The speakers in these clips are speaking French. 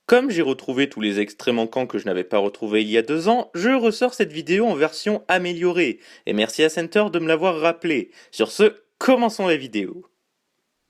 Comme j'ai retrouvé tous les extraits manquants que je n'avais pas retrouvés il y a 2 ans, je ressors cette vidéo en version améliorée. Et merci à Center de me l'avoir rappelé. Sur ce, commençons la vidéo.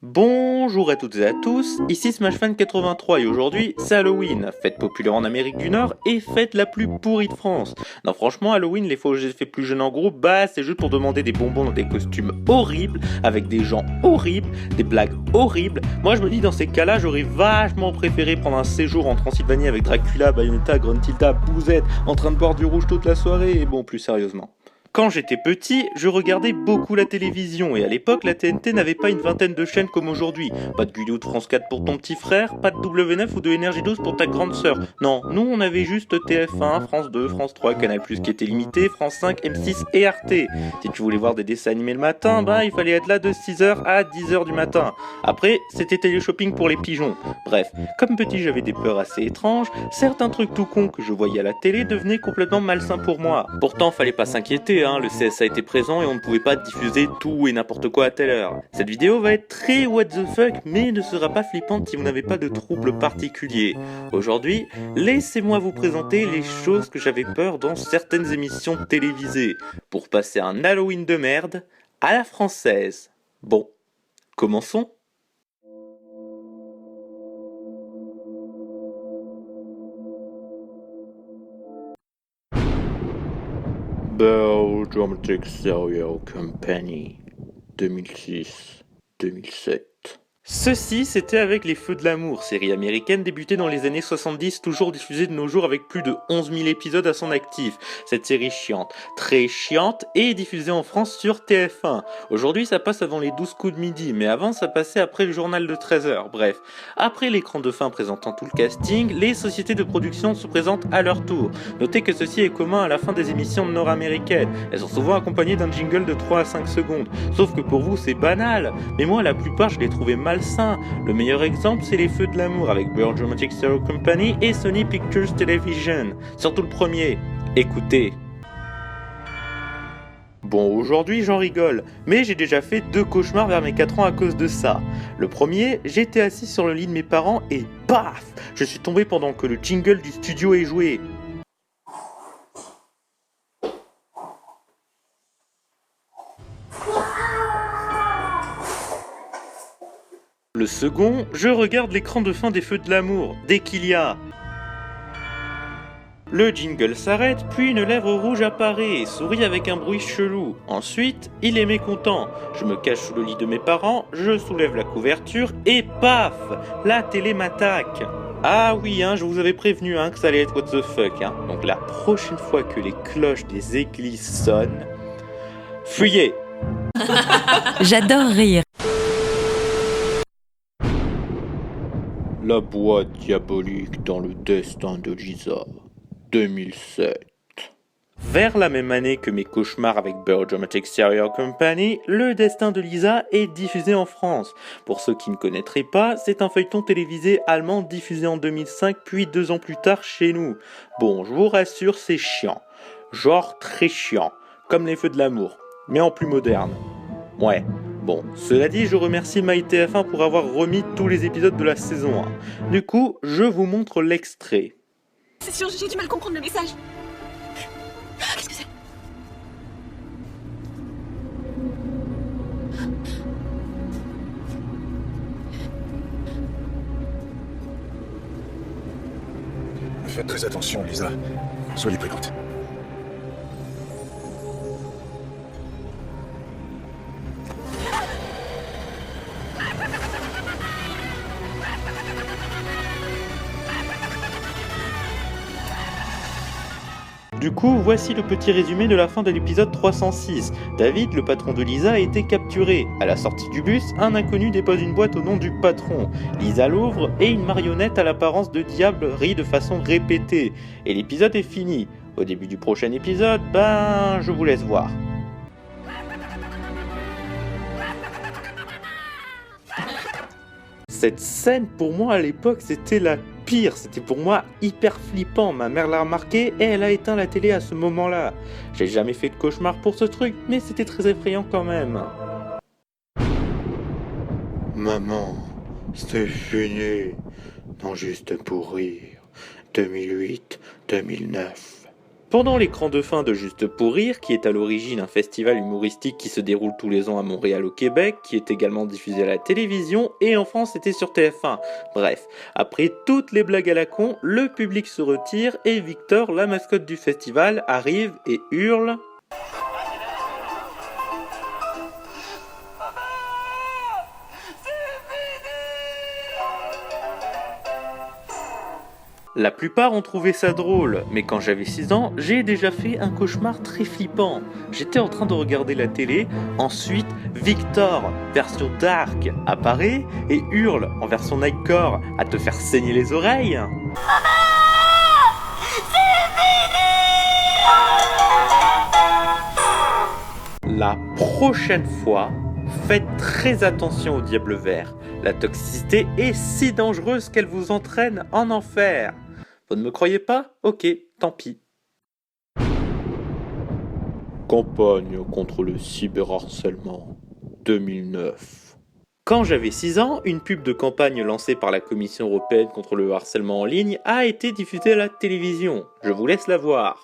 Bonjour à toutes et à tous, ici SmashFan83 et aujourd'hui c'est Halloween, fête populaire en Amérique du Nord et fête la plus pourrie de France. Non franchement Halloween, les fois où j'ai fait plus jeune en groupe, c'est juste pour demander des bonbons dans des costumes horribles, avec des gens horribles, des blagues horribles. Moi je me dis dans ces cas-là j'aurais vachement préféré prendre un séjour en Transylvanie avec Dracula, Bayonetta, Gruntilda, Bouzette, en train de boire du rouge toute la soirée et bon plus sérieusement. Quand j'étais petit, je regardais beaucoup la télévision et à l'époque la TNT n'avait pas une vingtaine de chaînes comme aujourd'hui. Pas de Gulli ou de France 4 pour ton petit frère, pas de W9 ou de Énergie 12 pour ta grande sœur. Non, nous on avait juste TF1, France 2, France 3, Canal+, qui était limité, France 5, M6 et Arte. Si tu voulais voir des dessins animés le matin, il fallait être là de 6h à 10h du matin. Après, c'était télé-shopping pour les pigeons. Bref, comme petit j'avais des peurs assez étranges, certains trucs tout cons que je voyais à la télé devenaient complètement malsains pour moi. Pourtant, fallait pas s'inquiéter, le CSA était présent et on ne pouvait pas diffuser tout et n'importe quoi à telle heure. Cette vidéo va être très what the fuck, mais ne sera pas flippante si vous n'avez pas de troubles particuliers. Aujourd'hui, laissez-moi vous présenter les choses que j'avais peur dans certaines émissions télévisées, pour passer un Halloween de merde à la française. Bon, commençons. Bell Dramatic Serial Company 2006-2007. Ceci, c'était avec Les Feux de l'amour, série américaine débutée dans les années 70, toujours diffusée de nos jours avec plus de 11 000 épisodes à son actif. Cette série chiante, très chiante, est diffusée en France sur TF1. Aujourd'hui, ça passe avant les 12 coups de midi, mais avant, ça passait après le journal de 13h. Bref, après l'écran de fin présentant tout le casting, les sociétés de production se présentent à leur tour. Notez que ceci est commun à la fin des émissions nord-américaines. Elles sont souvent accompagnées d'un jingle de 3 à 5 secondes. Sauf que pour vous, c'est banal. Mais moi, la plupart, je les trouvais malsains. Le meilleur exemple, c'est Les Feux de l'amour avec Bell Dramatic Serial Company et Sony Pictures Television. Surtout le premier. Écoutez. Bon, aujourd'hui j'en rigole, mais j'ai déjà fait 2 cauchemars vers mes 4 ans à cause de ça. Le premier, j'étais assis sur le lit de mes parents et paf, je suis tombé pendant que le jingle du studio est joué. Le second, je regarde l'écran de fin des Feux de l'amour, dès qu'il y a... Le jingle s'arrête, puis une lèvre rouge apparaît et sourit avec un bruit chelou. Ensuite, il est mécontent. Je me cache sous le lit de mes parents, je soulève la couverture et paf, la télé m'attaque. Ah oui, je vous avais prévenu que ça allait être what the fuck. Donc la prochaine fois que les cloches des églises sonnent, fuyez. J'adore rire. La boîte diabolique dans le destin de Lisa, 2007. Vers la même année que mes cauchemars avec Bell Dramatic Serial Company, Le Destin de Lisa est diffusé en France. Pour ceux qui ne connaîtraient pas, c'est un feuilleton télévisé allemand diffusé en 2005 puis 2 ans plus tard chez nous. Bon, je vous rassure, c'est chiant. Genre très chiant, comme Les Feux de l'amour, mais en plus moderne. Ouais. Bon, cela dit, je remercie MyTF1 pour avoir remis tous les épisodes de la saison 1. Du coup, je vous montre l'extrait. C'est sûr, j'ai du mal à comprendre le message. Qu'est-ce que c'est? Faites très attention, Lisa. Soyez prudente. Du coup, voici le petit résumé de la fin de l'épisode 306. David, le patron de Lisa, a été capturé. À la sortie du bus, un inconnu dépose une boîte au nom du patron. Lisa l'ouvre et une marionnette à l'apparence de diable rit de façon répétée. Et l'épisode est fini. Au début du prochain épisode, je vous laisse voir. Cette scène, pour moi, à l'époque, c'était la pire. C'était pour moi hyper flippant. Ma mère l'a remarqué et elle a éteint la télé à ce moment-là. J'ai jamais fait de cauchemar pour ce truc, mais c'était très effrayant quand même. Maman, c'est fini. en Juste pour rire, 2008-2009. Pendant l'écran de fin de Juste pour rire, qui est à l'origine un festival humoristique qui se déroule tous les ans à Montréal au Québec, qui est également diffusé à la télévision et en France c'était sur TF1. Bref, après toutes les blagues à la con, le public se retire et Victor, la mascotte du festival, arrive et hurle. La plupart ont trouvé ça drôle, mais quand j'avais 6 ans, j'ai déjà fait un cauchemar très flippant. J'étais en train de regarder la télé, ensuite Victor, version dark, apparaît et hurle en version nightcore à te faire saigner les oreilles. La prochaine fois, faites très attention au diable vert. La toxicité est si dangereuse qu'elle vous entraîne en enfer. Vous ne me croyez pas? Ok, tant pis. Campagne contre le cyberharcèlement 2009. Quand j'avais 6 ans, une pub de campagne lancée par la Commission européenne contre le harcèlement en ligne a été diffusée à la télévision. Je vous laisse la voir.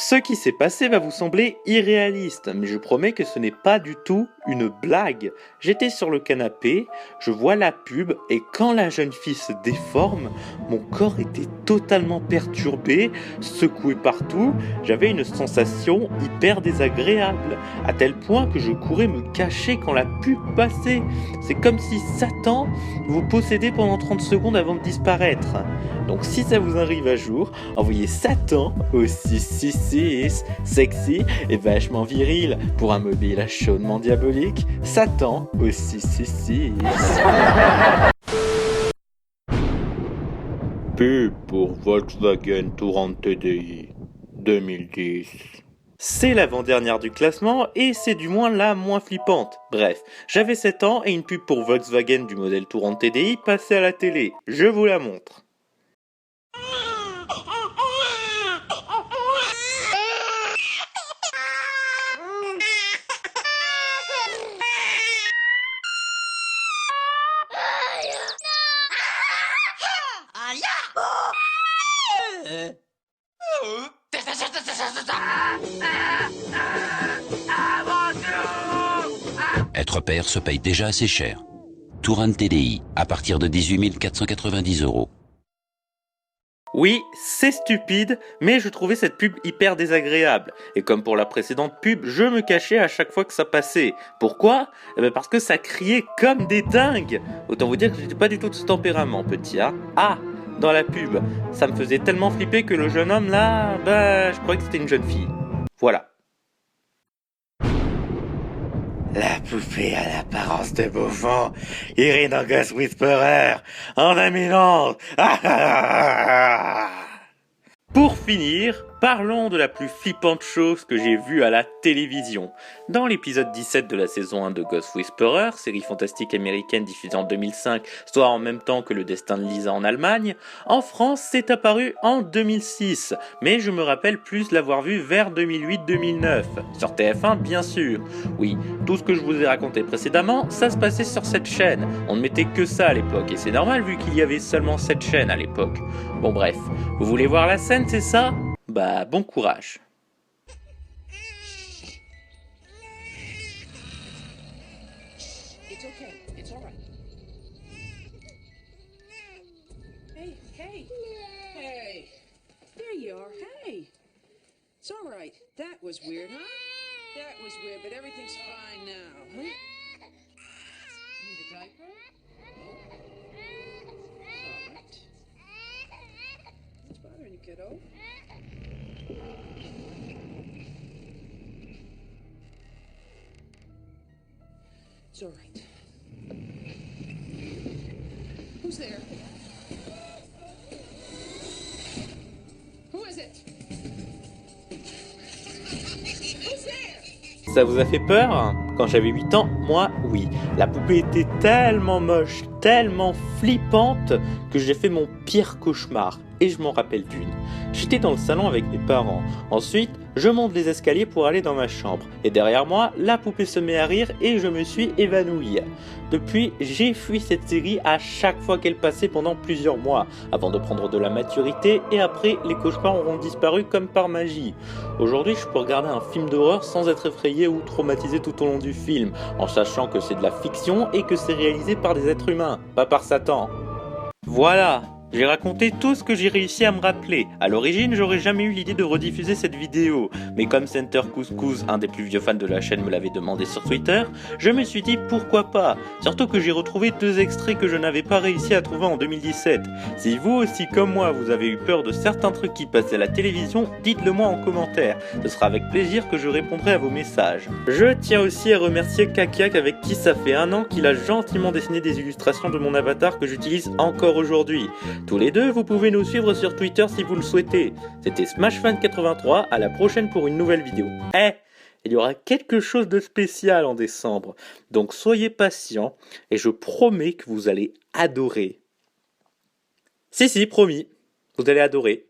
Ce qui s'est passé va vous sembler irréaliste, mais je promets que ce n'est pas du tout une blague. J'étais sur le canapé, je vois la pub et quand la jeune fille se déforme, mon corps était totalement perturbé, secoué partout, j'avais une sensation hyper désagréable, à tel point que je courais me cacher quand la pub passait. C'est comme si Satan vous possédait pendant 30 secondes avant de disparaître. Donc si ça vous arrive un jour, envoyez Satan au 666, sexy et vachement viril, pour un mobile chaudement diabolique, Satan au 666. Pub pour Volkswagen Touran TDI 2010. C'est l'avant-dernière du classement et c'est du moins la moins flippante. Bref, j'avais 7 ans et une pub pour Volkswagen du modèle Touran TDI passait à la télé. Je vous la montre. Être père se paye déjà assez cher. Touran TDI, à partir de 18 490 €. Oui, c'est stupide, mais je trouvais cette pub hyper désagréable. Et comme pour la précédente pub, je me cachais à chaque fois que ça passait. Pourquoi? Parce que ça criait comme des dingues. Autant vous dire que j'étais pas du tout de ce tempérament, petit, hein. Ah, dans la pub, ça me faisait tellement flipper que le jeune homme là, je croyais que c'était une jeune fille. Voilà. La poupée a l'apparence de bouffon, Irene en Ghost Whisperer, en dominante. Pour finir, parlons de la plus flippante chose que j'ai vue à la télévision. Dans l'épisode 17 de la saison 1 de Ghost Whisperer, série fantastique américaine diffusée en 2005, soit en même temps que Le Destin de Lisa en Allemagne, en France c'est apparu en 2006, mais je me rappelle plus l'avoir vu vers 2008-2009, sur TF1 bien sûr. Oui, tout ce que je vous ai raconté précédemment, ça se passait sur cette chaîne, on ne mettait que ça à l'époque, et c'est normal vu qu'il y avait seulement cette chaîne à l'époque. Bon bref, vous voulez voir la scène, c'est ça? Bah bon courage. It's okay. It's all right. Hey, hey. It's all right. That was weird, huh? That was weird, but everything's fine now, huh? Need a diaper? No? It's all right. What's bothering you, kiddo? It's all right. Who's there? Who is it? Who's there? Ça vous a fait peur? Quand j'avais 8 ans, moi, oui. La poupée était tellement moche, tellement flippante, que j'ai fait mon pire cauchemar. Et je m'en rappelle d'une. J'étais dans le salon avec mes parents. Ensuite, je monte les escaliers pour aller dans ma chambre. Et derrière moi, la poupée se met à rire et je me suis évanoui. Depuis, j'ai fui cette série à chaque fois qu'elle passait pendant plusieurs mois, avant de prendre de la maturité, et après, les cauchemars auront disparu comme par magie. Aujourd'hui, je peux regarder un film d'horreur sans être effrayé ou traumatisé tout au long du film, en sachant que c'est de la fiction et que c'est réalisé par des êtres humains, pas par Satan. Voilà! J'ai raconté tout ce que j'ai réussi à me rappeler. À l'origine, j'aurais jamais eu l'idée de rediffuser cette vidéo. Mais comme Center Couscous, un des plus vieux fans de la chaîne, me l'avait demandé sur Twitter, je me suis dit pourquoi pas. Surtout que j'ai retrouvé 2 extraits que je n'avais pas réussi à trouver en 2017. Si vous aussi, comme moi, vous avez eu peur de certains trucs qui passaient à la télévision, dites-le moi en commentaire. Ce sera avec plaisir que je répondrai à vos messages. Je tiens aussi à remercier Kakiak avec qui ça fait 1 an qu'il a gentiment dessiné des illustrations de mon avatar que j'utilise encore aujourd'hui. Tous les deux, vous pouvez nous suivre sur Twitter si vous le souhaitez. C'était SmashFan83, à la prochaine pour une nouvelle vidéo. Il y aura quelque chose de spécial en décembre, donc soyez patients et je promets que vous allez adorer. Si, promis, vous allez adorer.